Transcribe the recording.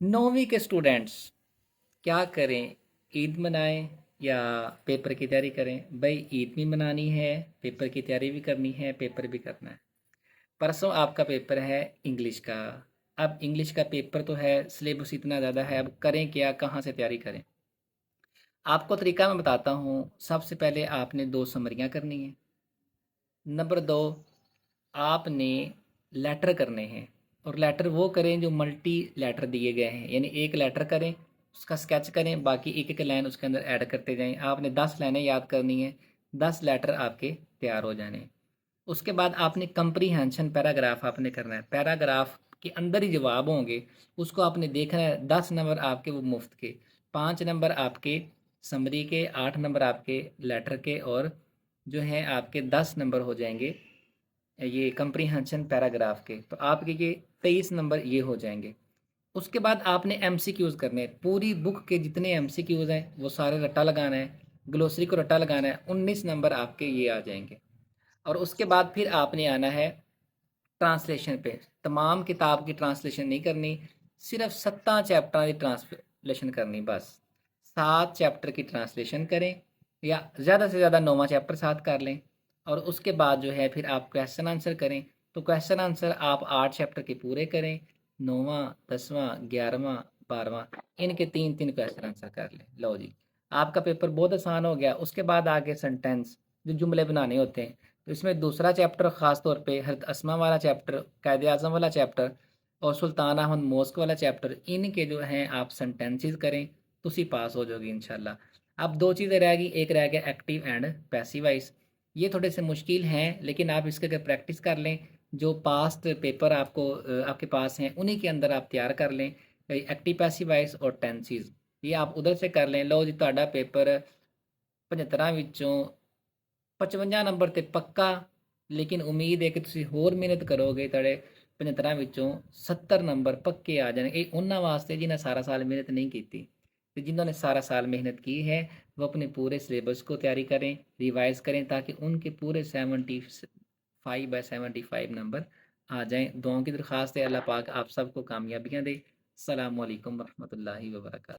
9वीं के स्टूडेंट्स क्या करें? ईद मनाएं या पेपर की तैयारी करें? भाई ईद भी मनानी है, पेपर की तैयारी भी करनी है, पेपर भी करना है। परसों आपका पेपर है इंग्लिश का। अब इंग्लिश का पेपर तो है, सिलेबस इतना ज़्यादा है, अब करें क्या, कहाँ से तैयारी करें? आपको तरीका मैं बताता हूँ। सबसे पहले आपने 2 समरियाँ करनी है। नंबर 2, आपने लेटर करने हैं, और लेटर वो करें जो मल्टी लेटर दिए गए हैं, यानी एक लेटर करें, उसका स्केच करें, बाकी एक एक लाइन उसके अंदर ऐड करते जाएं। आपने 10 लाइनें याद करनी है, 10 लेटर आपके तैयार हो जाने। उसके बाद आपने कंप्रीहेंशन पैराग्राफ आपने करना है। पैराग्राफ के अंदर ही जवाब होंगे, उसको आपने देखना है। 10 नंबर आपके वो मुफ्त के, 5 नंबर आपके समरी के, 8 नंबर आपके लेटर के, और जो है आपके 10 नंबर हो जाएंगे ये कंप्रीहेंशन पैराग्राफ के। तो आपके ये 23 नंबर ये हो जाएंगे। उसके बाद आपने एमसीक्यूज़ करने हैं। पूरी बुक के जितने एमसीक्यूज़ हैं वो सारे रट्टा लगाना है, ग्लोसरी को रट्टा लगाना है। 19 नंबर आपके ये आ जाएंगे। और उसके बाद फिर आपने आना है ट्रांसलेशन पे। तमाम किताब की ट्रांसलेशन नहीं करनी, सिर्फ 7 चैप्टर की ट्रांसलेशन करनी बस। 7 चैप्टर की ट्रांसलेशन करें, या ज़्यादा से ज़्यादा 9वां चैप्टर साथ कर लें। और उसके बाद जो है फिर आप क्वेश्चन आंसर करें। तो क्वेश्चन आंसर आप 8 चैप्टर के पूरे करें, 9वां, 10वां, 11वां, 12वां, इनके 3-3 क्वेश्चन आंसर कर लें। लो जी, आपका पेपर बहुत आसान हो गया। उसके बाद आगे सेंटेंस, जो जुमले बनाने होते हैं, तो इसमें दूसरा चैप्टर ख़ास तौर पे हज़रत अस्मा वाला चैप्टर, कायद आज़म वाला चैप्टर, और सुल्तान अहमद मोस्क वाला चैप्टर, इनके जो हैं आप सेंटेंसेस करें, तो उसी पास हो जाओगे इंशाल्लाह। अब 2 चीज़ें रह गई, एक रह गया एक्टिव एंड पैसिव वॉइस। ये थोड़े से मुश्किल हैं, लेकिन आप इसके अगर प्रैक्टिस कर लें, जो पास्ट पेपर आपको आपके पास हैं उन्हीं के अंदर आप तैयार कर लें एक्टिव पैसिव वॉइस और टेंसेस। ये आप उधर से कर लें। लो जी, ਤੁਹਾਡਾ पेपर 75 ਵਿੱਚੋਂ 55 ਨੰਬਰ ਤੇ ਪੱਕਾ। ਲੇਕਿਨ ਉਮੀਦ ਹੈ ਕਿ ਤੁਸੀਂ ਹੋਰ ਮਿਹਨਤ ਕਰੋਗੇ, ਤੁਹਾਡੇ 75 ਵਿੱਚੋਂ 70 ਨੰਬਰ ਪੱਕੇ ਆ ਜਾਣਗੇ। ਇਹ ਉਹਨਾਂ ਵਾਸਤੇ ਜਿਨ੍ਹਾਂ सारा साल मेहनत नहीं की थी। तो जिन्होंने सारा साल मेहनत की है वो अपने पूरे सिलेबस को तैयारी करें, रिवाइज करें, ताकि उनके पूरे 75/75 नंबर आ जाएं। दुआओं की दरख्वास्त है, अल्लाह पाक आप सबको कामयाबियाँ दे। अस्सलामु अलैकुम वरहमतुल्लाहि वबरकातुहू।